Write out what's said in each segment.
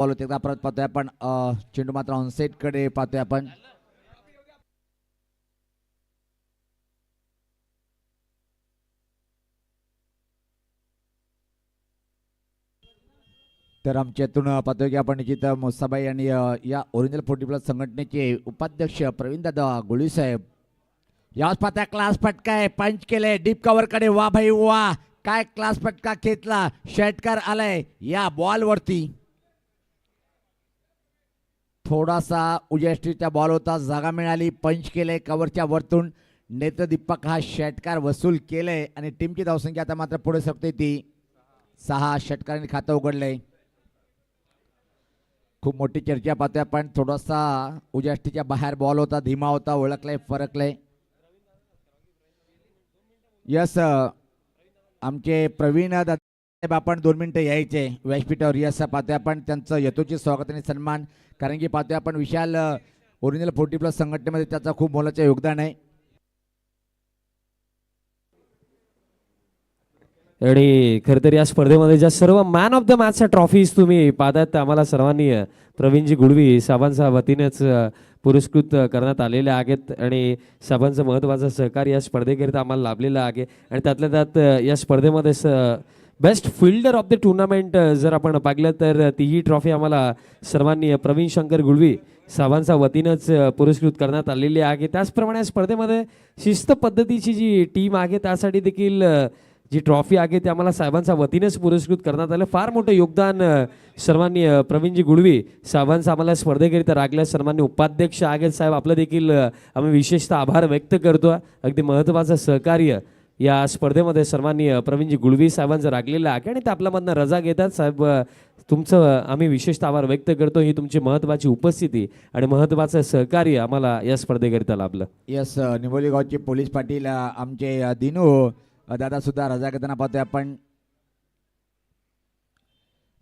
Ball होते एकदा परत पाहतोय आपण चेंडू मात्र ऑनसाइड कडे पाहतोय आपण. तर आमच्यातून पाहतोय की आपण निकित मोसाबाई आणि या ओरिजिनल 40+ संघटनेचे उपाध्यक्ष प्रवीण दादा गुळी साहेब याच पाहता क्लास फटका आहे. पंच केले डीप कव्हर कडे. वा भाई वा, काय क्लास फटका खेचला. षटकार आलाय या बॉल वरती. थोडासा उजेस्ट्रीचा बॉल होता, जागा मिळाली. पंच केले कव्हरच्या वरतून. नेत्र दीपक हा षटकार वसूल केले आणि टीमची धावसंख्या आता मात्र पुढे सरकते ती 6. षटकारांनी खातं उघडलंय. खूप मोठी चर्चा पाहतोय आपण. थोडासा उजेस्ट्रीच्या बाहेर बॉल होता, धीमा होता, ओळखलाय, फरकलाय. यस आमचे प्रवीण दादा आपण 2 मिनिटं यायचे व्यासपीठावर. यस पाहतोय आपण त्यांचं यथोचित स्वागत आणि सन्मान. कारण की पाहतोय आपण विशाल ओरिजिनल 40+ संघटनेमध्ये त्याचा खूप मोलाचं योगदान आहे. आणि खरं तर या स्पर्धेमध्ये ज्या सर्व मॅन ऑफ द मॅचच्या ट्रॉफीज तुम्ही पाहतात आम्हाला सर्वांनी प्रवीणजी गुळवी साहेबांच्या वतीनेच पुरस्कृत करण्यात आलेले आहेत. आणि साहेबांचं महत्त्वाचं सहकार्य या स्पर्धेकरिता आम्हाला लाभलेलं आहे. आणि त्यातल्या त्यात या स्पर्धेमध्ये best fielder of the tournament जर आपण पाहिलं तर तीही ट्रॉफी आम्हाला सर्वांनी प्रवीण शंकर गुळवी साहेबांच्या वतीनंच पुरस्कृत करण्यात आलेली आहे. त्याचप्रमाणे स्पर्धेमध्ये शिस्त पद्धतीची जी टीम आहे त्यासाठी देखील जी ट्रॉफी आहे ती आम्हाला साहेबांच्या वतीनेच पुरस्कृत करण्यात आलं. फार मोठं योगदान सर्वांनी प्रवीणजी गुळवी साहेबांचं आम्हाला स्पर्धेकरिता राखलं. सर्वांनी उपाध्यक्ष आहेत साहेब आपलं देखील आम्ही विशेषतः आभार व्यक्त करतो. अगदी महत्त्वाचं सहकार्य या स्पर्धेमध्ये सर्वांनी प्रवीणजी गुळवी साहेबांचं राखलेलं आहे आणि ते आपल्यामधनं रजा घेतात. साहेब तुमचं आम्ही विशेषतः आभार व्यक्त करतो. ही तुमची महत्त्वाची उपस्थिती आणि महत्त्वाचं सहकार्य आम्हाला या स्पर्धेकरिता लाभलं. यस निंबोली गावचे पोलीस पाटील आमचे दिनू दादा सुद्धा रजा घेताना पाहतोय आपण.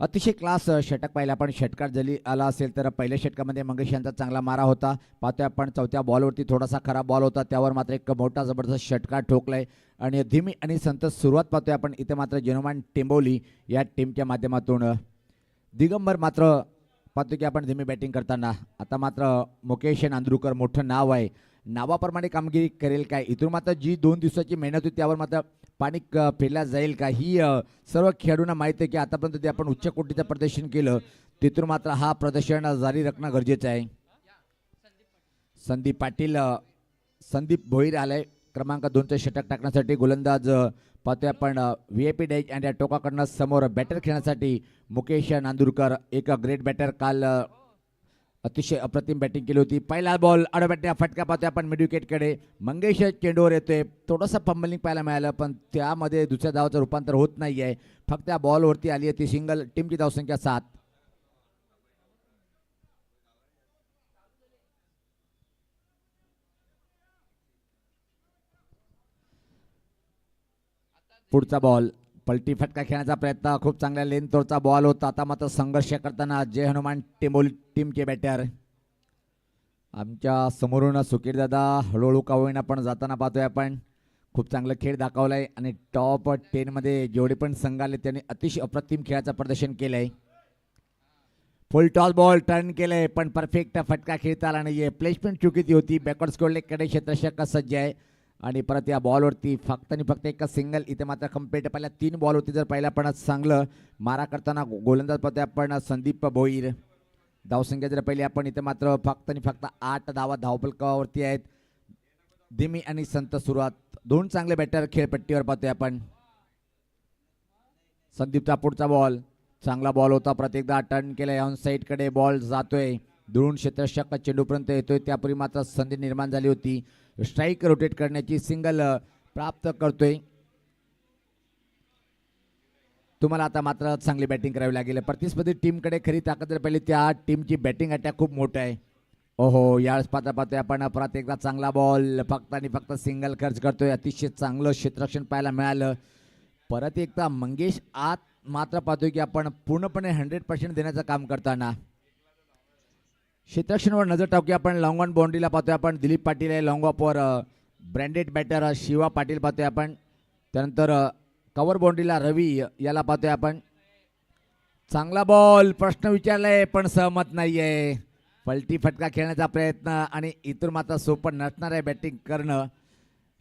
अतिशय क्लास षटक पाहिलं आपण. षटकार जरी आला असेल तर पहिल्या षटकामध्ये मंगेश यांचा चांगला मारा होता. पाहतोय आपण चौथ्या बॉलवरती थोडासा खराब बॉल होता, त्यावर मात्र एक मोठा जबरदस्त षटकार ठोकलाय आणि धीमी आणि संत सुरुवात पाहतोय आपण. इथे मात्र जनोमान टेंबोली या टीमच्या माध्यमातून दिगंबर मात्र पाहतोय की आपण धीमी बॅटिंग करताना. आता मात्र मुकेश नांदुरकर मोठं नाव आहे, नावाप्रमाणे कामगिरी करेल काय. इथून मात्र जी 2 दिवसाची मेहनत होती त्यावर मात्र पाणी फेरल्या जाईल का ही सर्व खेळाडूंना माहिती आहे की आतापर्यंत ते आपण उच्च कोटीचं प्रदर्शन केलं, तिथून मात्र हा प्रदर्शन जारी राखणं गरजेचं आहे. संदीप पाटील संदीप भोईर आलाय क्रमांक 2चं षटक टाकण्यासाठी. गोलंदाज पाहतोय आपण VIP डॅच आणि टोकाकडनं समोर बॅटर खेळण्यासाठी मुकेश नांदुरकर. एक ग्रेट बॅटर, काल अतिशय अप्रतिम बॅटिंग केली होती. पहिला बॉल अडबॅटने फटका पाहतोय आपण मिड विकेटकडे. मंगेश चेंडूवर येतोय, थोडंसं फंबलिंग पाहायला मिळालं पण त्यामध्ये दुसऱ्या धावाचं रूपांतर होत नाही आहे. फक्त त्या बॉलवरती आली आहे ती सिंगल. टीमची धावसंख्या 7. पुढचा बॉल पलटी फटका खेळण्याचा प्रयत्न, खूप चांगल्या लेंथवरचा बॉल होता. आता मात्र संघर्ष करताना जय हनुमान टेंबोली टीमचे बॅटर आमच्या समोरून सुकीर दादा हळूहळू का होईना पण जाताना पाहतोय आपण. खूप चांगलं खेळ दाखवलाय आणि टॉप 10 मध्ये जेवढे पण संघ आले त्यांनी अतिशय अप्रतिम खेळाचं प्रदर्शन केलंय. फुल टॉस बॉल टर्न केलंय पण परफेक्ट फटका खेळता आला नाहीये. प्लेसमेंट चुकीची होती. बॅकवर्ड स्कोरले कडे क्षेत्ररक्षक सज्ज आहे आणि परत या बॉलवरती फक्त आणि फक्त एक सिंगल. इथे मात्र कम्प्लीट पहिल्या 3 बॉल होती. जर पहिल्या पण चांगलं मारा करताना गोलंदाज पाहतोय आपण संदीप भोईर. धावसंख्या जर पहिली आपण इथे मात्र फक्त आणि फक्त 8 धावा धावफलकावरती आहेत. धीमी आणि संत सुरुवात, 2 चांगले बॅटर खेळपट्टीवर पाहतोय आपण. संदीपचा पुढचा बॉल चांगला बॉल होता, प्रत्येकदा टर्न केलाय. ऑन साईड कडे बॉल जातोय, दुरून क्षेत्ररक्षक चेंडूपर्यंत येतोय. त्यापूर्वी मात्र संधी निर्माण झाली होती. स्ट्राईक रोटेट करण्याची सिंगल प्राप्त करतोय. तुम्हाला आता मात्र चांगली बॅटिंग करावी लागेल. प्रतिस्पर्धी टीमकडे खरी ताकद जर पाहिली त्या टीमची बॅटिंग अटॅक खूप मोठं आहे. ओहो यावेळेस पाहतोय आपण परत एकदा चांगला बॉल फक्त आणि फक्त सिंगल खर्च करतोय. अतिशय चांगलं क्षेत्ररक्षण पाहायला मिळालं. परत एकदा मंगेश आत मात्र पाहतोय की आपण पूर्णपणे 100% देण्याचं काम करताना. क्षेत्ररक्षणावर नजर टाकूया आपण. लॉंग ऑन बाउंड्रीला पाहतोय आपण दिलीप पाटील आहे. लॉंग ऑफवर ब्रँडेड बॅटर शिवा पाटील पाहतोय आपण. त्यानंतर कव्हर बाउंड्रीला रवी याला पाहतोय आपण. चांगला बॉल, प्रश्न विचारलाय पण सहमत नाहीये. पलटी फटका खेळण्याचा प्रयत्न आणि इथून मात्र सोपं नसणार आहे बॅटिंग करणं.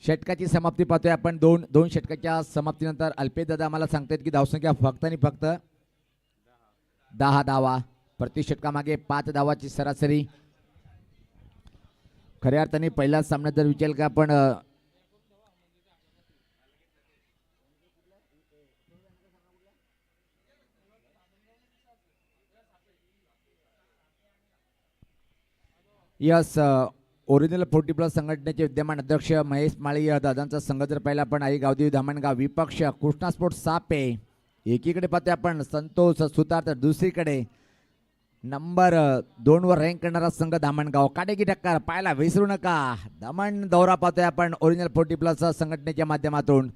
षटकाची समाप्ती पाहतोय आपण. दोन षटकाच्या समाप्तीनंतर अल्पेश दादा आम्हाला सांगतायत की धावसंख्या फक्त आणि फक्त 10 धावा. प्रति षटकामागे 5 धावाची सरासरी. खऱ्या अर्थाने पहिल्याच सामन्यात जर विचार का आपण यस ओरिजिनल 40+ संघटनेचे विद्यमान अध्यक्ष महेश माळी दादांचा संघ जर पाहिला आपण आई गावदेवी धामणगाव विपक्ष कृष्णा स्पोर्ट्स सापे. एकीकडे पाहतोय आपण संतोष सुतार तर दुसरीकडे नंबर 2 वर रँक करणारा संघ धामणगाव. काटेकी टक्कर पाहायला विसरू नका. दमण दौरा पाहतोय आपण ओरिजिनल 40+ संघटनेच्या माध्यमातून.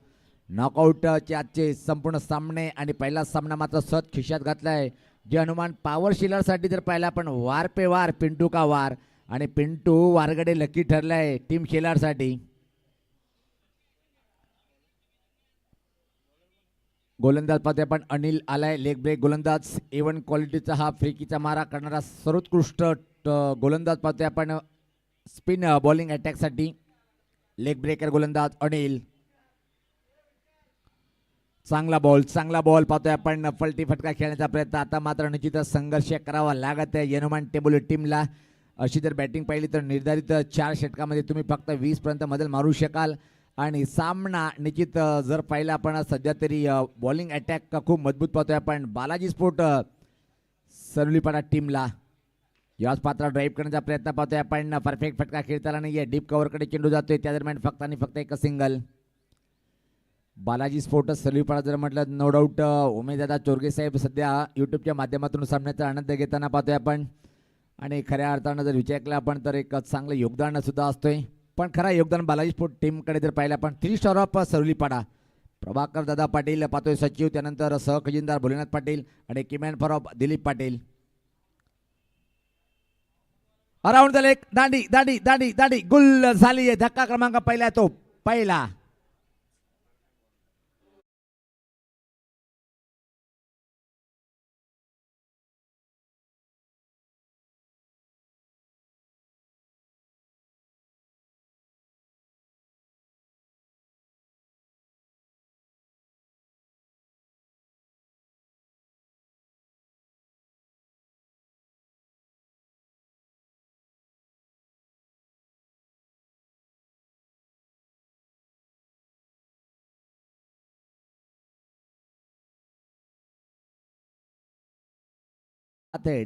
नॉकआउटचे आजचे संपूर्ण सामने आणि पहिला सामना मात्र सत खिशात घातलाय. जे हनुमान पॉवर शिलरसाठी जर पाहिला आपण वार पे वार पिंटू का वार आणि पिंटू वारगडे लकी ठरलाय टीम शेलारसाठी. गोलंदाज पाहतोय आपण अनिल आलाय लेग ब्रेक गोलंदाज. A1 क्वालिटीचा हा फ्रीकीचा मारा करणारा सर्वोत्कृष्ट गोलंदाज पाहतोय आपण स्पिन बॉलिंग अटॅकसाठी. लेग ब्रेकर गोलंदाज अनिल. चांगला बॉल पाहतोय आपण. पलटी फटका खेळण्याचा प्रयत्न. आता मात्र निश्चितच संघर्ष करावा लागत आहे यनुमान टेबल टीमला. अशी जर बॅटिंग पाहिली तर निर्धारित 4 षटकामध्ये तुम्ही फक्त 20 पर्यंत मदल मारू शकाल आणि सामना निश्चित जर पाहिला आपण सध्या तरी बॉलिंग अटॅक खूप मजबूत पाहतोय आपण बालाजी स्पोर्ट सरलीपाडा टीमला. याच पात्र ड्राईव्ह करण्याचा प्रयत्न पाहतोय आपण. परफेक्ट फटका खेळताना नाहीये. डीप कव्हरकडे चेंडू जातोय त्या दरम्यान फक्त आणि फक्त एक सिंगल. बालाजी स्पोर्ट सरलीपाडा जर म्हटलं नो डाऊट उमेशदादा चोरगे साहेब सध्या यूट्यूबच्या माध्यमातून सामन्याचा आनंद घेताना पाहतोय आपण. आणि खऱ्या अर्थानं जर विचार केला आपण तर एक चांगलं योगदान सुद्धा असतोय. पण खरा योगदान बालाजी स्पोर्ट टीमकडे जर पाहिलं आपण 3 स्टार ऑफ सरलीपाडा प्रभाकर दादा पाटील पाहतोय सचिव. त्यानंतर सहखजिनदार भोलेनाथ पाटील आणि किमॅन four off Dilip Patil. Around the leg दांडी दांडी दांडी दांडी गुल झाली आहे. धक्का क्रमांक पहिला तो पहिला.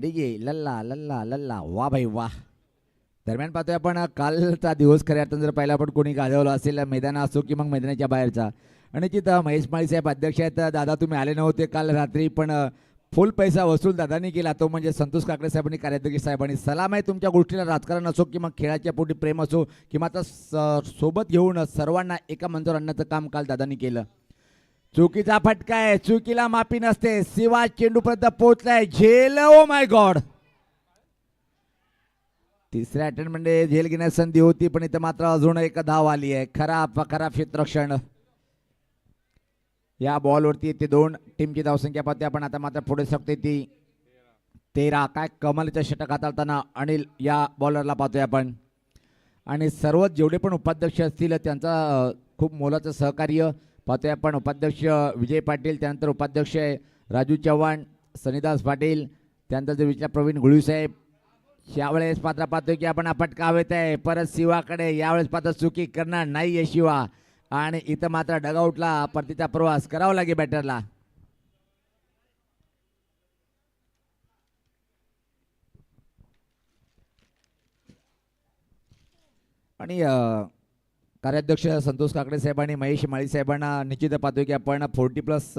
डीजे लल्ला लल्ला लल्ला वा भाई वा. दरम्यान पाहतोय आपण कालचा दिवस खऱ्या अर्थानं जर पाहिला आपण कोणी गाजवलं असेल मैदान असो की मग मैदानाच्या बाहेरचा. आणि तिथं महेश माळी साहेब अध्यक्ष आहेत. दादा तुम्ही आले नव्हते काल रात्री पण फुल पैसा वसूल दादानी केला तो म्हणजे संतोष काकडे साहेबांनी कार्याध्यक्ष साहेबांनी. सलाम आहे तुमच्या गोष्टीला. राजकारण असो की मग खेळाच्या पोटी प्रेम असो किंवा आता सोबत घेऊन सर्वांना एका मंचावर आणण्याचं काम काल दादानी केलं. चुकीचा फटका आहे. चुकीला माफी नसते. शिवा चेंडूपर्यंत पोहोचलाय. झेल ओ माय गॉड. तिसऱ्या अटेम्प्ट मध्ये झेल घेण्याची संधी होती पण इथं मात्र अजून एक धाव आली आहे. खराब क्षेत्ररक्षण. या बॉलवरती ते 2 टीमची धावसंख्या पाहते आपण. आता मात्र पुढे शकते ती 13. काय कमालीचं षटक हाताळताना अनिल या बॉलरला पाहतोय आपण. आणि सर्व जेवढे पण उपाध्यक्ष असतील त्यांचा खूप मोलाचं सहकार्य पाहतोय आपण. उपाध्यक्ष विजय पाटील त्यानंतर उपाध्यक्ष राजू चव्हाण सनीदास पाटील त्यानंतर जर विचार प्रवीण गुळी साहेब. यावेळेस पात्र पाहतोय की आपण फटका हवेत आहे परत शिवाकडे. यावेळेस पात्र चुकी करणार नाहीये शिवा आणि इथं मात्र डगआउटला परतीचा प्रवास करावा लागेल बॅटरला. आणि कार्याध्यक्ष संतोष काकडे साहेबांनी महेश माळी साहेबांना निश्चित पाहतोय की आपण 40+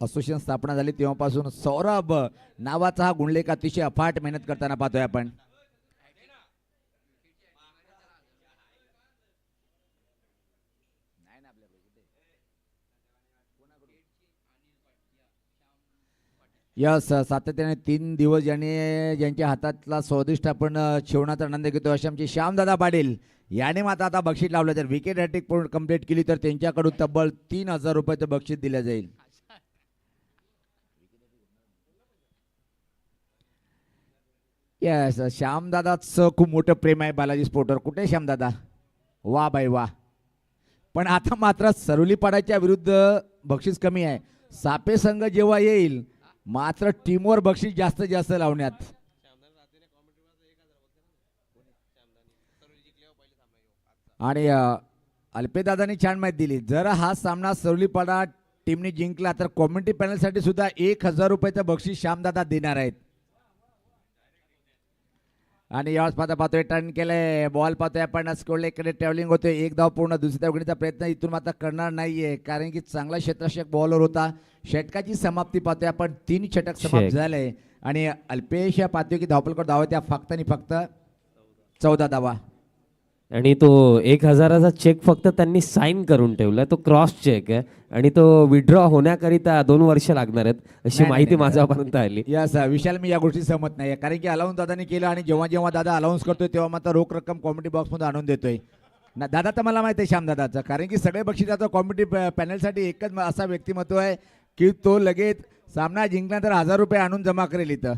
असोसिएशन स्थापना झाली तेव्हापासून सौरभ नावाचा हा गुणलेख अतिशय अफाट मेहनत करताना पाहतोय आपण. यस सातत्याने 3 दिवस ज्यांच्या हातातला स्वादिष्ट आपण जेवणाचा आनंद घेतो असे आमचे श्यामदादा पाटील याने मात्र आता बक्षीस लावलं. जर विकेट हॅट्रिक पूर्ण कंप्लीट केली तर त्यांच्याकडून तब्बल 3000 रुपयाचं बक्षीस दिलं जाईल. येस, श्यामदादाचं खूप मोठं प्रेम आहे बालाजी स्पोर्टवर. कुठे आहे श्यामदादा? वा बाई वा. पण आता मात्र सरुलीपाडाच्या विरुद्ध बक्षीस कमी आहे. सापे संघ जेव्हा येईल मात्र टीमवर बक्षीस जास्तीत जास्त लावण्यात. आणि अल्पेदादांनी छान माहिती दिली. जर हा सामना सरुलीपाडा टीमने जिंकला तर कॉमेंट्री पॅनलसाठी सुद्धा 1,000 रुपयाचं बक्षीस श्यामदादा देणार आहेत. आणि यावेळेस पाहतोय टर्न केलंय, बॉल पाहतोय आपण स्कोरलेकडे ट्रॅव्हलिंग होते. एक धाव पूर्ण, दुसरी धाव घेण्याचा प्रयत्न इथून मात्र करणार नाहीये कारण की चांगला क्षेत्ररक्षक बॉलर होता. षटकाची समाप्ती पाहतोय आपण, 3 षटक समाप्त झाले आणि अल्पेश पाहतोय की धावपलकर धाव त्या फक्त आणि फक्त 14 धावा. आणि तो 1,000चा चेक फक्त त्यांनी साईन करून ठेवला. तो क्रॉस चेक आहे आणि तो विड्रॉ होण्याकरिता 2 वर्ष लागणार आहेत अशी माहिती माझ्यापर्यंत आली. यस विशाल, मी या गोष्टी सहमत नाही कारण की अलाउन्स दादाने केलं आणि जेव्हा जेव्हा दादा अलाउन्स करतोय तेव्हा मात्र रोख रक्कम कॉमेडी बॉक्समध्ये आणून देतोय ना. दादा तर मला माहिती आहे श्यामदादाचं, कारण की सगळे बक्षीस आता कॉमेडी पॅनलसाठी एकच असा व्यक्तिमत्व आहे की तो लगेच सामना जिंकल्यानंतर 1,000 रुपये आणून जमा करेल इथं.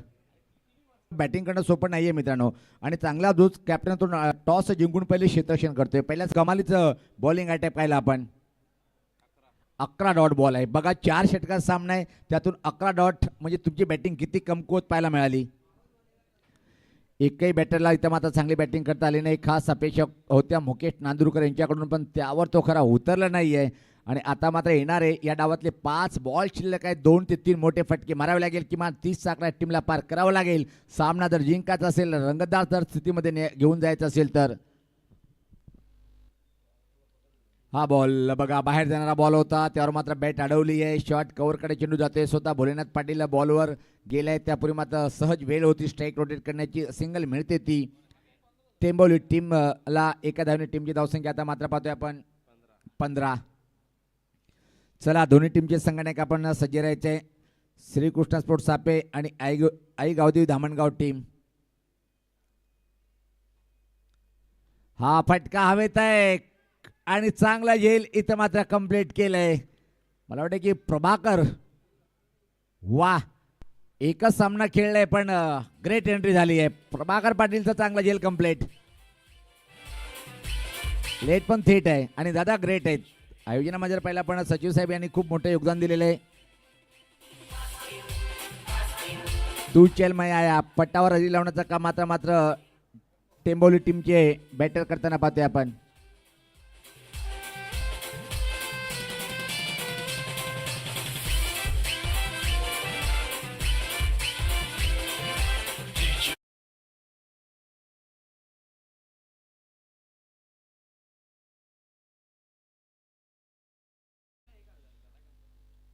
बॅटिंग करणं सोपं नाहीये मित्रांनो. आणि चांगला जो कॅप्टन तो टॉस जिंकून पहिले क्षेत्ररक्षण करतोय. पहिल्याच कमालीचं बॉलिंग अटॅक पाहिला आपण. 11 डॉट बॉल आहे बघा. 4 षटकाचा सामना आहे, त्यातून 11 डॉट म्हणजे तुमची बॅटिंग किती कमकुवत पाहायला मिळाली. एकही बॅटरला इथं मात्र चांगली बॅटिंग करता आली नाही. खास अपेक्षा होत्या मुकेश नांदुरकर यांच्याकडून, पण त्यावर तो खरा उतरला नाहीये. आणि आता मात्र येणार आहे या डावातले 5 बॉल शिल्लक आहेत. 2 ते 3 मोठे फटके मारावे लागेल. किमान 30 आकडा टीमला पार करावं लागेल. सामना जर जिंकायचा असेल, रंगतदार जर स्थितीमध्ये घेऊन जायचं असेल तर. हा बॉल बघा, बाहेर जाणारा बॉल होता, त्यावर मात्र बॅट अडवली आहे. शॉट कव्हरकडे चेंडू जातोय. स्वतः भोलेनाथ पाटील बॉलवर गेलाय. त्यापूर्वी मात्र सहज वेळ होती स्ट्राईक रोटेट करण्याची, सिंगल मिळते ती. टेंबोली टीमला एका धावने टीमची धावसंख्या आता मात्र पाहतोय आपण 15. चला, दोन्ही टीमचे संघटक आपण सज्ज राहायचे. श्रीकृष्ण स्पोर्ट्स सापे आणि आई गावदेवी धामणगाव टीम. हा फटका हवेत आहे आणि चांगला येईल. इथं मात्र कंप्लीट केलंय. मला वाटतं की प्रभाकर, वा, एकच सामना खेळलाय पण ग्रेट एंट्री झाली आहे. प्रभाकर पाटीलचं चांगला जेल कंप्लीट. लेट पण थेट आहे आणि दादा ग्रेट आहेत. आयोजनामध्ये जर पाहिला पण सचिव साहेब यांनी खूप मोठं योगदान दिलेलं आहे. तू चल मैं आया पट्टावर हजेरी लावण्याचं काम मात्र टेंबोली टीमचे बॅटर करताना पाहतोय आपण.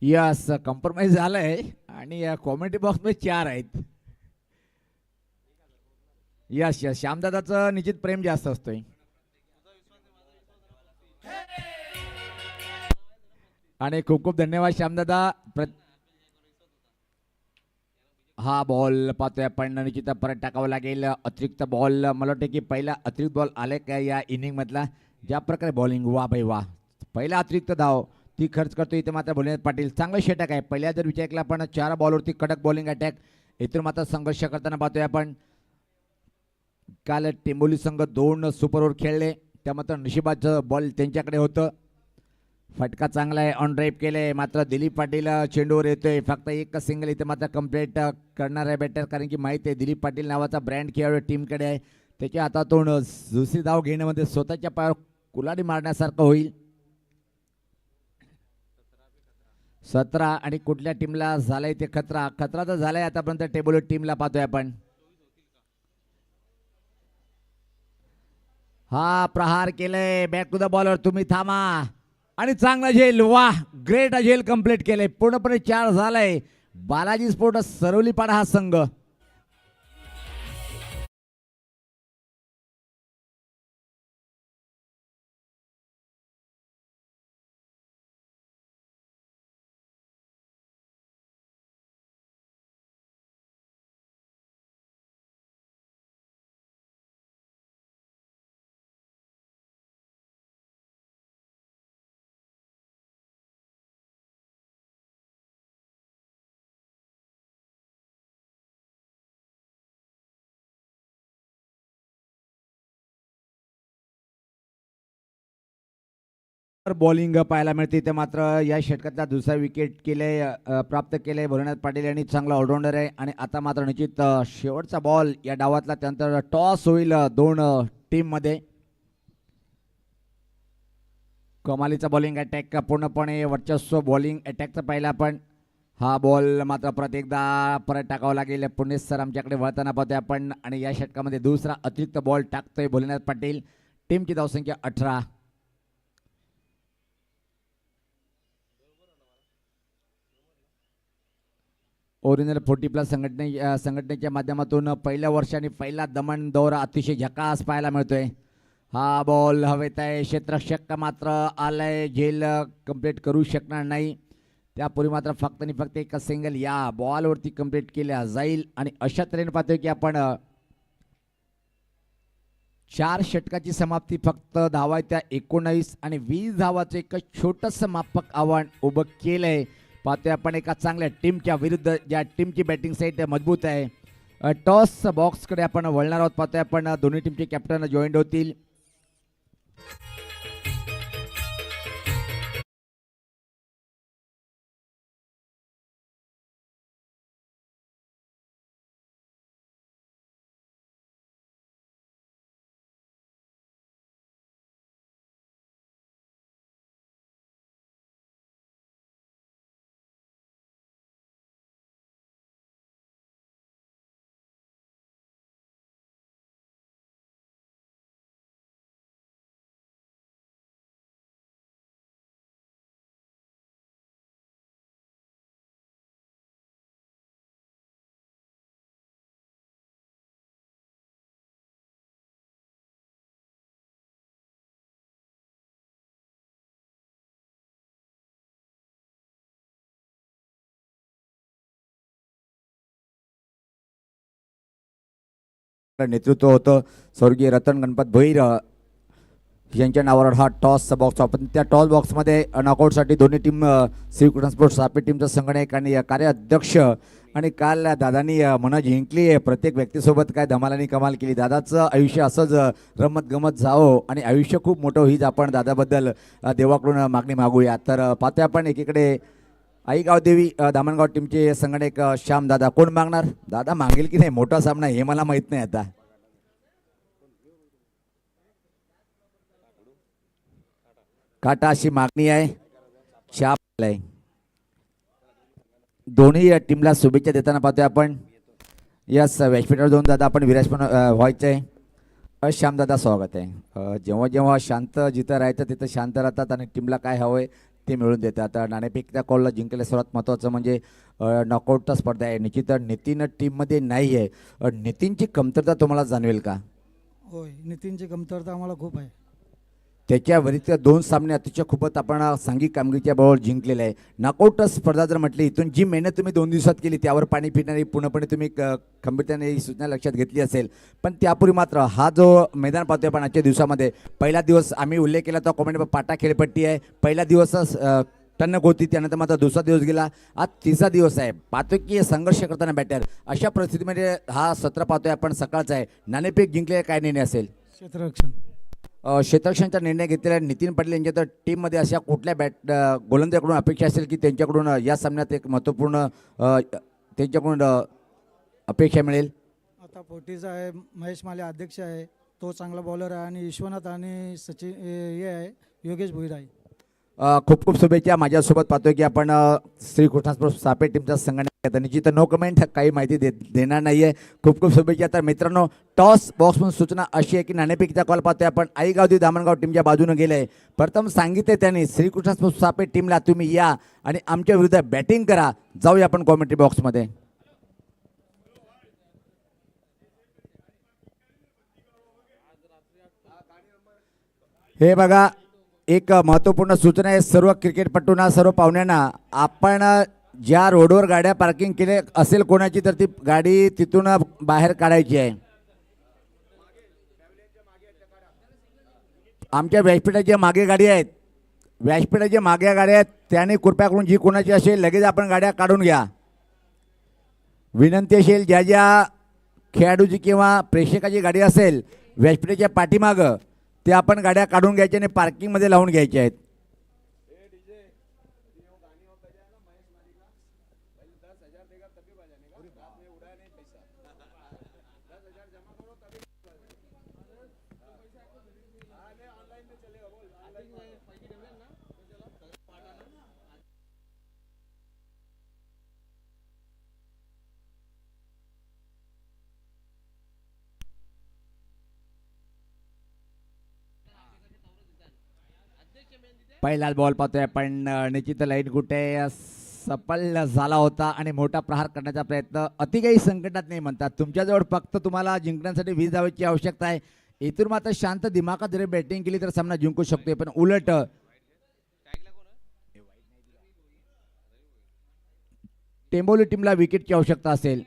यस, कॉम्प्रोमाइज झालंय आणि कॉमेडी बॉक्स मध्ये 4 आहेत. यस यस, श्यामदादाचं निश्चित प्रेम जास्त असतोय. आणि खूप खूप धन्यवाद श्यामदादा. हा बॉल पाहतोय आपण, निश्चित परत टाकावं लागेल. अतिरिक्त बॉल, मला वाटतं की पहिला अतिरिक्त बॉल आले का या इनिंग मधला. ज्या प्रकारे बॉलिंग, वा भाई वा, पहिला अतिरिक्त धाव ती खर्च करतो इथे मात्र भोलेनाथ पाटील. चांगलं षटक आहे. पहिल्या जर विचार केला आपण 4 बॉलवरती कडक बॉलिंग अटॅक. इथून मात्र संघर्ष करताना पाहतोय आपण. काल टेंबोली संघ 2 सुपर ओव्हर खेळले, त्या मात्र नशिबाचं बॉल त्यांच्याकडे होतं. फटका चांगला आहे, ऑन ड्राईव्ह केले, मात्र दिलीप पाटील चेंडूवर येतोय. फक्त एक सिंगल इथे मात्र कंप्लीट करणार आहे बॅटर, कारण की माहिती आहे दिलीप पाटील नावाचा ब्रँड खेळाडू टीमकडे आहे. त्याच्या हातातून दुसरी धाव घेण्यामध्ये स्वतःच्या पायावर कुलाडी मारण्यासारखं होईल. 17 आणि कुठल्या टीमला झालाय ते खतरा तर झालाय आतापर्यंत टेबल टीमला पाहतोय आपण. हा प्रहार केलंय, बॅक टू द बॉलर, तुम्ही थांबा आणि चांगला झेल, वा, ग्रेट झेल कंप्लीट केलंय. पूर्णपणे 4 झालाय. बालाजी स्पोर्ट सरोलीपाडा हा संघ. बॉलिंग पाहायला मिळते ते मात्र या षटकातला दुसरा विकेट प्राप्त केले भोलेनाथ पाटील यांनी. चांगला ऑलराऊंडर आहे आणि आता मात्र निश्चित शेवटचा बॉल या डावातला. त्यानंतर टॉस होईल दोन टीम मध्ये. कमालीचा बॉलिंग अटॅक पूर्णपणे वर्चस्व बॉलिंग अटॅकचा पाहिला आपण. हा बॉल मात्र परत एकदा परत टाकावा लागेल. पुणे सर आमच्याकडे वळताना पाहतोय आपण आणि या षटकामध्ये दुसरा अतिरिक्त बॉल टाकतोय भोलेनाथ पाटील. टीमची धावसंख्या 18. ओरिजिनल 40+ संघटनेच्या माध्यमातून पहिल्या वर्षाने पहिला दमण दौरा अतिशय झकास पाहायला मिळतोय. हा बॉल हवेत आहे. क्षेत्ररक्षक मात्र आलाय, झेल कंप्लीट करू शकणार नाही. त्यापूर्वी मात्र फक्त आणि फक्त एक सिंगल या बॉलवरती कंप्लीट केल्या जाईल. आणि अशा तऱ्हेने पाहतोय की आपण 4 षटकाची समाप्ती फक्त धावायच्या 19 आणि 20 धावाचं एक छोटंसं माफक आव्हान उभं केलंय. पाहतोय आपण एका चांगल्या टीमच्या विरुद्ध, ज्या टीमची बॅटिंग साईड मजबूत आहे. टॉस बॉक्सकडे आपण वळणार आहोत. पाहतोय आपण दोन्ही टीमचे कॅप्टन जॉईंट होतील. नेतृत्व होतं स्वर्गीय रतन गणपत भोईर यांच्या नावावर हा टॉस बॉक्स. आपण त्या टॉस बॉक्समध्ये नॉकआउटसाठी दोन्ही टीम श्रीकृष्ण स्पोर्ट्स सापे टीमचा संघटक आणि कार्याध्यक्ष. आणि काल दादानी मन जिंकली. प्रत्येक व्यक्तीसोबत काय धमालानी कमाल केली. दादाचं आयुष्य असंच रमत गमत जावं आणि आयुष्य खूप मोठं हीच आपण दादाबद्दल देवाकडून मागणी मागूया. तर पाहतोय आपण एकीकडे आईगाव देवी दामणगाव टीमचे संघटक श्याम दादा. कोण मागणार? दादा मागेल की नाही मोठा सामना हे मला माहित नाही. आता काटा अशी मागणी आहे. श्याम आहे. दोन्ही टीमला शुभेच्छा देताना पाहतोय आपण. यस, व्यासपीठावर जाऊन दादा आपण विराजमान व्हायचंय. श्यामदादा स्वागत आहे. जेव्हा जेव्हा शांत जिथं राहायचं तिथं शांत राहतात आणि टीमला काय हवंय ते मिळून देतात. नाणेफेकच्या कॉलला जिंकले. सर्वात महत्त्वाचं म्हणजे नॉकआउटचा स्पर्धा आहे. निश्चित नितीन टीममध्ये नाही आहे. नितीनची कमतरता तुम्हाला जाणवेल का? होय, नितीनची कमतरता आम्हाला खूप आहे. त्याच्या व्यतिरिक्त 2 सामने अतिशय खूपच आपण सांघिक कामगिरीच्या बरोबर जिंकलेलं आहे. नॉकआउट स्पर्धा जर म्हटली, इथून जी मेहनत तुम्ही 2 दिवसात केली त्यावर पाणी फिरणारी पूर्णपणे तुम्ही खंबीरतेने ही सूचना लक्षात घेतली असेल. पण त्यापूर्वी मात्र हा जो मैदान पाहतोय आपण आजच्या दिवसामध्ये, पहिला दिवस आम्ही उल्लेख केला तो कॉमेंट पाटा खेळपट्टी आहे. पहिला दिवसच टणक होती, त्यानंतर मात्र दुसरा दिवस गेला, आज तिसरा दिवस आहे. पाहतोय की संघर्ष करताना बॅटर. अशा परिस्थितीमध्ये हा सत्र पाहतोय आपण सकाळचा आहे. नाणेफेक जिंकले काय निर्णय असेल? क्षेत्ररक्षण. क्षेत्ररक्षणचा निर्णय घेतलेला नितीन पाटील यांच्या तर टीममध्ये अशा कुठल्या गोलंदाजाकडून अपेक्षा असेल की त्यांच्याकडून या सामन्यात एक महत्त्वपूर्ण त्यांच्याकडून अपेक्षा मिळेल? आता पोटीचा आहे, महेश माले अध्यक्ष आहे, तो चांगला बॉलर आहे. आणि विश्वनाथ आणि सचिन हे आहे योगेश भोईर आहे. खूप खूप शुभेच्छा. माझ्यासोबत पाहतोय की आपण श्रीकृष्ण सापे टीमचा संघटक निश्चित नो कमेंट, काही माहिती देणार नाही आहे. खूप खूप शुभेच्छा. तर मित्रांनो, टॉस बॉक्समधून सूचना अशी आहे की नाणेफेकीचा कॉल पाहतोय आपण. आईगाव देवी दामणगाव टीमच्या बाजूने गेले. प्रथम सांगितले त्यांनी श्रीकृष्ण सापे टीमला तुम्ही या आणि आमच्या विरुद्ध बॅटिंग करा. जाऊया आपण कॉमेंट्री बॉक्समध्ये. हे बघा, एक महत्त्वपूर्ण सूचना आहे सर्व क्रिकेटपटूंना, सर्व पाहुण्यांना. आपण ज्या रोडवर गाड्या पार्किंग केले असेल कोणाची, तर ती गाडी तिथून बाहेर काढायची आहे. आमच्या व्यासपीठाच्या मागे गाडी आहेत, व्यासपीठाच्या मागे गाड्या आहेत. त्याने कृपया करून जी कोणाची असेल लगेच आपण गाड्या काढून घ्या. विनंती असेल, ज्या ज्या खेळाडूची किंवा प्रेक्षकाची गाडी असेल व्यासपीठाच्या पाठीमागं, ते आपण गाड्या काढून घ्यायच्या आणि पार्किंगमध्ये लावून घ्यायच्या आहेत. पहिला बॉल पाहतोय पण निश्चित लाईट गुटे सफल झाला होता आणि मोठा प्रहार करण्याचा प्रयत्न अति काही संकटात नाही म्हणतात. तुमच्याजवळ फक्त तुम्हाला जिंकण्यासाठी 20 धावांची आवश्यकता आहे. इथून मात्र शांत दिमागात जरी बॅटिंग केली तर सामना जिंकू शकतोय. पण उलट टेंबोली टीमला विकेटची आवश्यकता असेल.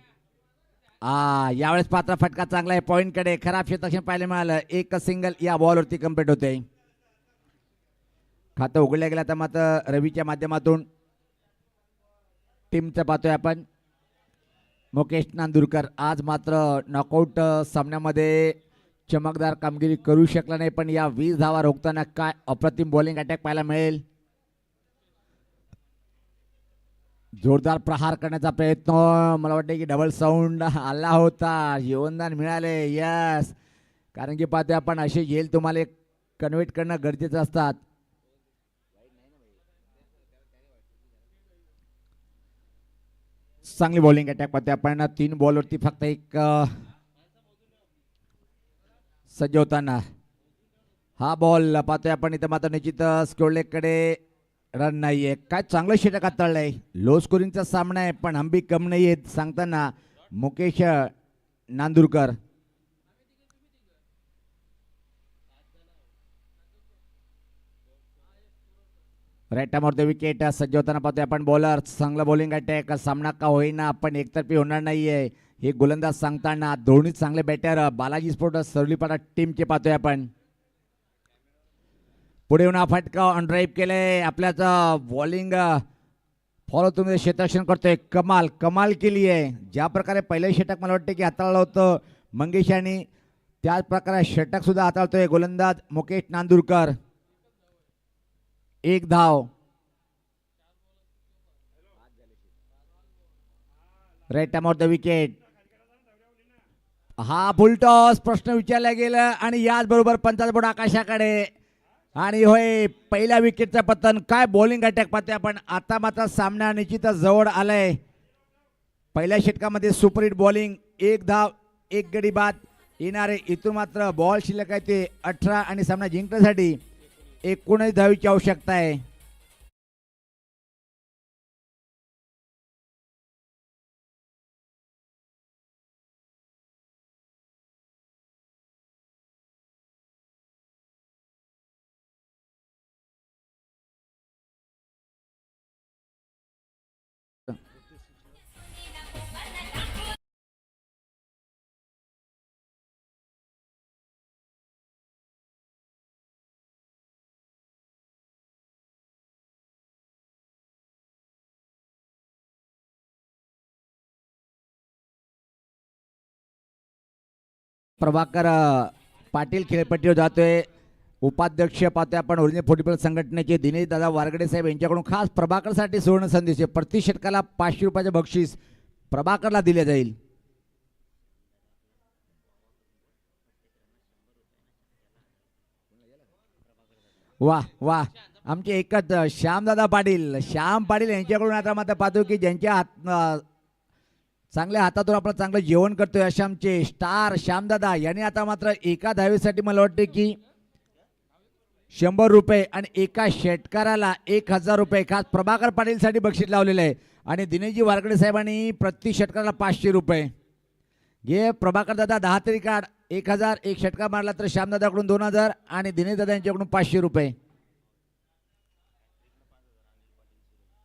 यावेळेस पात्र फटका चांगला आहे पॉइंट कडे. खराब क्षेत्ररक्षण पाहायला मिळालं. एक सिंगल या बॉलवरती कम्प्लीट होते. खातं उघडलं गेलं तर मात्र रवीच्या माध्यमातून टीमचं पाहतोय आपण. मुकेश नांदुरकर आज मात्र नॉकआउट सामन्यामध्ये चमकदार कामगिरी करू शकला नाही. पण या 20 धावा रोखताना काय अप्रतिम बॉलिंग अटॅक पाहायला मिळेल. जोरदार प्रहार करण्याचा प्रयत्न. मला वाटतं की डबल साऊंड आला होता. जीवनदान मिळाले. यस, कारण की पाहतोय आपण असे येईल तुम्हाला कन्व्हर्ट करणं गरजेचं असतात. चांगली बॉलिंग अटॅक पाहतोय आपण. 3 बॉलवरती फक्त एक सज्ज होताना हा बॉल पाहतोय आपण. इथं मात्र निश्चित स्कोरलेकडे रन नाहीये. काय चांगलं षटक हाताळलंय. लो स्कोरिंगचा सामना आहे पण हंबी कम नाही आहेत सांगताना मुकेश नांदुरकर. राईट टाइमवर द विकेट सज्ज होताना पाहतोय आपण. बॉलर चांगला बॉलिंग अटॅक. सामना का होईना पण एकतर्फी होणार नाहीये हे गोलंदाज सांगताना दोन्ही चांगले बॅटर बालाजी स्पोर्ट्स सरलीपाडा टीमचे पाहतोय आपण. पुढे येऊन हा फटका ऑन ड्राईव्ह केले. आपल्याच बॉलिंग फॉलो तुम्ही क्षेत्ररक्षण करतोय. कमाल कमाल केली आहे. ज्या प्रकारे पहिलं षटक मला वाटतं की हाताळलं होतं मंगेश यांनी त्याच प्रकारे षटक सुद्धा हाताळतोय गोलंदाज मुकेश नांदुरकर. 1 धाव. राईट टाइमवर द विकेट. हा फुलटॉस प्रश्न विचारला गेला आणि याचबरोबर पंचायत बोर्ड आकाशाकडे. आणि होय पहिल्या विकेटचं पतन. काय बॉलिंग अटॅक पाहतोय आपण. आता मात्र सामना निश्चितच जवळ आलाय. पहिल्या षटकामध्ये सुपरहिट बॉलिंग. 1 धाव 1 गडी बाद येणारे. इथून मात्र बॉल शिल्लक आहे ते 18 आणि सामना जिंकण्यासाठी 19 धावीची आवश्यकता आहे. प्रभाकर पाटील खेळपट्टीवर जातोय. उपाध्यक्ष पाहतोय आपण ओरिजिनल फुटबॉल संघटनेचे दिनेश दादा वारगडे साहेब यांच्याकडून खास प्रभाकरसाठी सुवर्ण संदेश. प्रति षटकाला 500 रुपयाचे बक्षीस प्रभाकरला दिले जाईल. वा वा, आमचे एकच श्यामदादा पाटील. श्याम पाटील यांच्याकडून आता मात्र पाहतो की ज्यांच्या हात चांगल्या हातातून आपण चांगलं जेवण करतोय अशा आमचे स्टार श्यामदादा यांनी आता मात्र एका धावेसाठी मला वाटते की 100 रुपये आणि एका षटकाराला 1000 रुपये खास प्रभाकर पाटीलसाठी बक्षीस लावलेलं आहे. आणि दिनेशजी वारकडे साहेबांनी प्रति षटकाला 500 रुपये घे. प्रभाकर दादा 10 तरी काढ. 1000 एक षटकार मारला तर श्यामदादाकडून 2000 आणि दिनेश दादा यांच्याकडून 500 रुपये.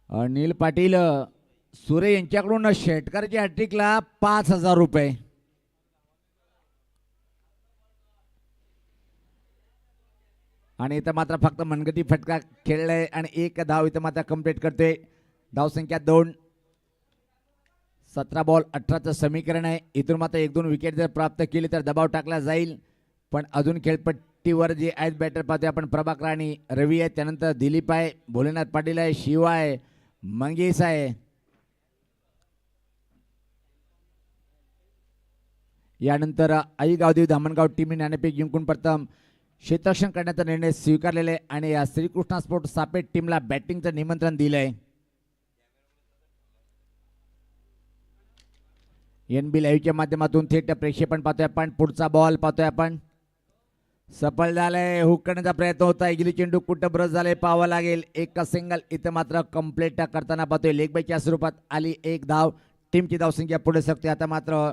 अनिल पाटील सुरे यांच्याकडून षटकारच्या हॅट्रिकला 5000 रुपये. आणि इथं मात्र फक्त मनगटी फटका खेळलाय आणि 1 धाव इथं मात्र कंप्लीट करते. धावसंख्या 2. 17 बॉल 18चं समीकरण आहे. इथून मात्र 1-2 विकेट जर प्राप्त केली तर दबाव टाकला जाईल. पण अजून खेळपट्टीवर जे आहेत बॅटर पाहतोय आपण प्रभाकर आणि रवी आहे. त्यानंतर दिलीप आहे, भोलेनाथ पाटील आहे, शिवा आहे, मंगेश आहे. यानंतर आई गावदेवी धामणगाव टीमने नाणेफेक जिंकून प्रथम क्षेत्ररक्षण करण्याचा निर्णय स्वीकारलेला आहे आणि या श्रीकृष्णा स्पोर्ट्स सापेट टीमला बॅटिंगचं निमंत्रण दिलंय. NB लाईव्हच्या माध्यमातून थेट प्रक्षेपण पाहतोय आपण. पुढचा बॉल पाहतोय आपण. सफल झालंय. हुक करण्याचा प्रयत्न होता. गिली चेंडू कुठं ब्रश झालंय पाहावं लागेल. एक सिंगल इथं मात्र कंप्लीट करताना पाहतोय. लेग बायच्या स्वरूपात आली एक धाव. टीमची धावसंख्या पुढे सकते. आता मात्र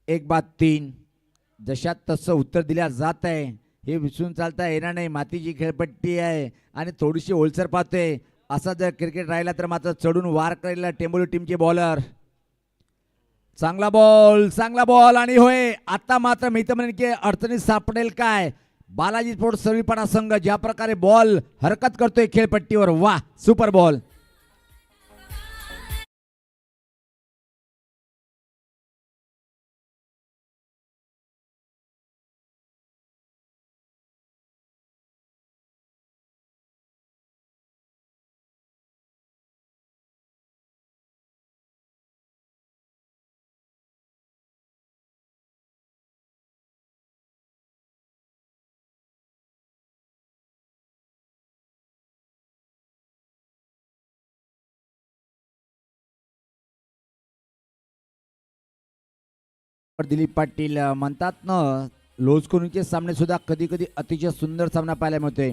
1-3. जशात तसं उत्तर दिल्या जात आहे. हे विसरून चालता येणार नाही. मातीची खेळपट्टी आहे आणि थोडीशी ओलसर पाहतोय. असा जर क्रिकेट राहिला तर मात्र चढून वार करेल टेंबोली टीमचे बॉलर. चांगला बॉल आणि होय आता मात्र मी तर म्हणेन की अडचणीत सापडेल काय बालाजी स्पोर्ट्स सर्वीपाडा संघ. ज्या प्रकारे बॉल हरकत करतोय खेळपट्टीवर. वा सुपर बॉल. दिलीप पाटील म्हणतात ना लोजकोनीचे सामने सुद्धा कधी कधी अतिशय सुंदर सामना पाहायला मिळतोय.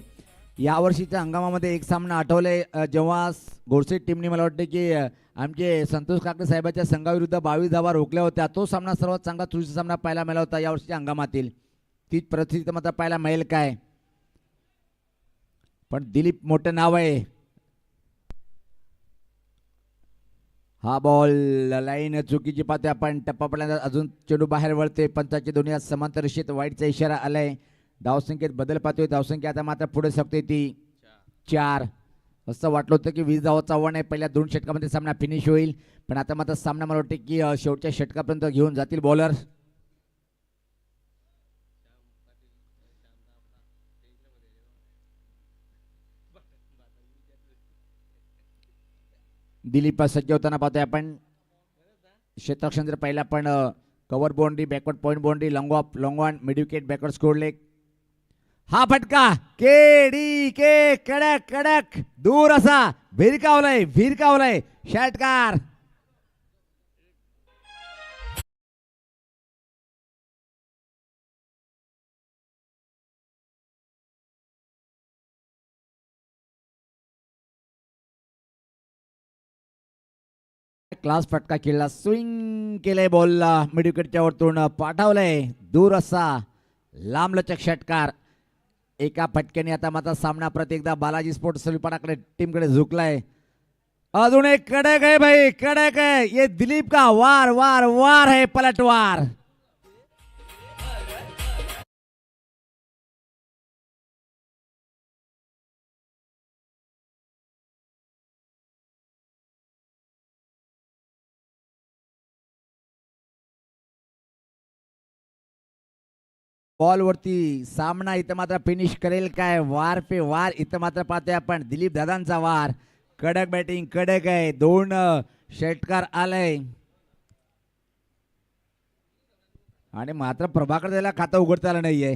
यावर्षीच्या हंगामामध्ये एक सामना आठवले जेव्हा गोडसे टीमने मला वाटतं की आमचे संतोष काकडे साहेबांच्या संघाविरुद्ध 22 धावा रोखल्या होत्या. तो सामना सर्वात चांगला चुरशीचा सामना पाहायला मिळाला होता यावर्षीच्या हंगामातील. तीच परिस्थिती मात्र पाहायला मिळेल काय. पण दिलीप मोठं नाव आहे. हा बॉल लाईन चुकीची पाहतोय आपण. टप्पा पडल्यानंतर अजून चेंडू बाहेर वळते. पंचाचे दोन्ही हात समांतर रेषेत वाईटचा इशारा आलाय. धावसंख्येत बदल पाहतोय. धावसंख्या आता मात्र पुढे सकते ती 4. असं वाटलं होतं की 20 धावाचा आव्हान आहे. पहिल्या 2 षटकामध्ये सामना फिनिश होईल पण आता मात्र सामना मला वाटतं की शेवटच्या षटकापर्यंत घेऊन जातील बॉलर. दिलीप सज्ज होताना पाहतोय आपण. क्षेत्ररक्षण जर पाहिलं आपण cover boundary backward point boundary long of long on mid wicket backward score leg. हा फटका के कडक कडक दूर असा भिरकावलाय षटकार. क्लास फटका खेळला. स्विंग केलंय बॉलला मिड विकेटच्या वरतून पाठवलंय दूर असा लांबलचक षटकार. एका फटक्याने आता मात्र सामना परत एकदा बालाजी स्पोर्ट्स सर्वीपाडाकडे टीमकडे झुकलाय. अजून एक कडक आहे भाई कडक आहे. ये दिलीप का वार वार वार है पलटवार. बॉल वरती सामना इथं मात्र फिनिश करेल काय. वार पे वार इथं मात्र पाहतोय आपण. दिलीप दादांचा वार. कडक बॅटिंग कडक आहे. 2 षटकार आलाय आणि मात्र प्रभाकर त्याला खातं उघडता आलं नाहीये.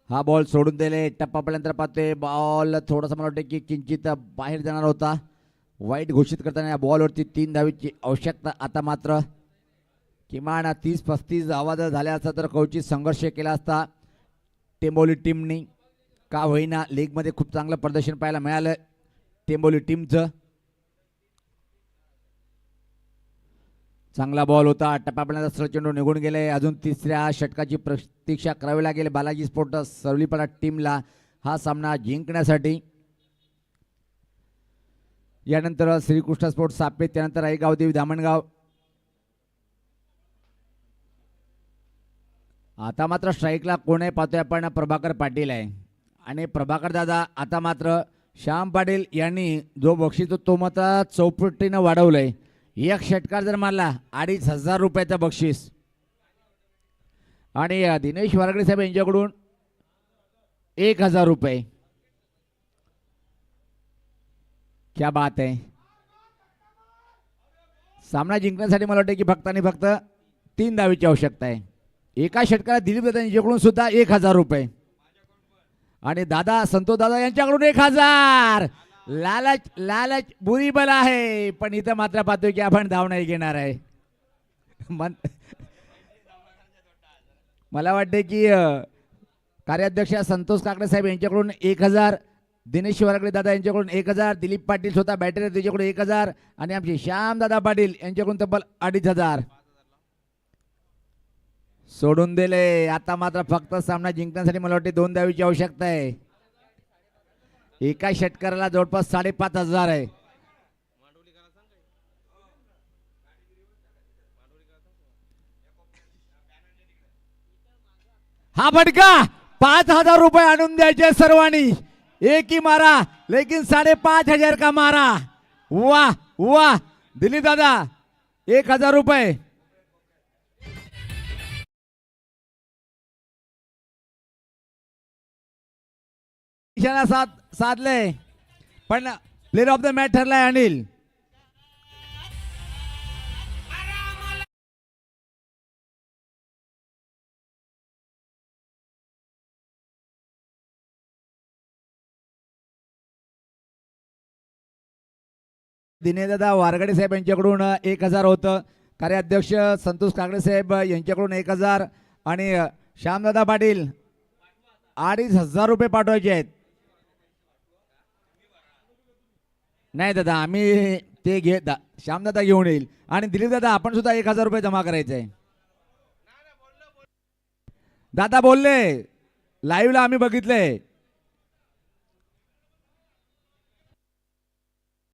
हा बॉल सोडून दिले. टप्पा पडल्यानंतर पाहतोय बॉल थोडासा मला वाटतं की किंचित बाहेर जाणार होता. वाईट घोषित करताना या बॉलवरती 3 धावेची आवश्यकता. आता मात्र किमान 30-35 धावा जर झाल्या असता तर कवचित संघर्ष केला असता टेंबोली टीमनी. का होईना लीगमध्ये खूप चांगलं प्रदर्शन पाहायला मिळालं टेंबोली टीमचं. चांगला बॉल होता. टप्पा पडल्यानंतर सरळ चेंडू निघून गेले. अजून 3ऱ्या षटकाची प्रतीक्षा करावी लागेल बालाजी स्पोर्ट्स सर्वीपाडा टीमला हा सामना जिंकण्यासाठी. यानंतर श्रीकृष्ण स्पोर्ट्स सापेत, त्यानंतर आहे गावदेवी धामणगाव. आता मात्र स्ट्राईकला कोण आहे पाहतोय आपण. प्रभाकर पाटील आहे आणि प्रभाकर दादा आता मात्र श्याम पाटील यांनी जो बक्षीस तो मात्र चौपटीनं वाढवलंय. एक षटकार जर मारला 2500 रुपयाचं बक्षीस. आणि दिनेश वारगडे साहेब यांच्याकडून 1000 रुपये. क्या बात आहे. सामना जिंकण्यासाठी मला वाटतं की फक्त आणि फक्त 3 धावेची आवश्यकता आहे. एका षटकाला दिलीप दादा यांच्याकडून सुद्धा 1000 रुपये आणि दादा संतोष दादा यांच्याकडून 1000. लालच लालच बुरी बला आहे, पण इथं मात्र पाहतोय की आपण धाव नाही घेणार आहे. मला वाटते की कार्याध्यक्ष संतोष काकडे साहेब यांच्याकडून 1000, दिनेश वरकडे दादा यांच्याकडून 1000, दिलीप पाटील स्वतः बॅटर त्याच्याकडून 1000 आणि आमचे श्यामदादा पाटील यांच्याकडून तब्बल 2500 सोडून दिले. आता मात्र फक्त सामना जिंकण्यासाठी मला वाटते 2 धावीची आवश्यकता आहे. एका षटकाराला जवळपास 5500 आहे. हा फटका 5000 रुपये आणून द्यायचे सर्वांनी. एक ही मारा लेकिन 5500 का मारा. वाह वाह दिलीप दादा 1000 रुपये. साधले पण प्लेअर ऑफ द मॅच ठरलाय अनिल. दिनेशदादा वारगडे साहेब यांच्याकडून 1000 होतं. कार्याध्यक्ष संतोष काकडे साहेब यांच्याकडून 1000 आणि श्यामदादा पाटील 2500 रुपये पाठवायचे आहेत. नाही दादा आम्ही ते श्यामदादा घेऊन येईल आणि दिलीप दादा आपण सुद्धा 1000 रुपये जमा करायचे आहे. दादा बोलले लाईव्हला आम्ही बघितले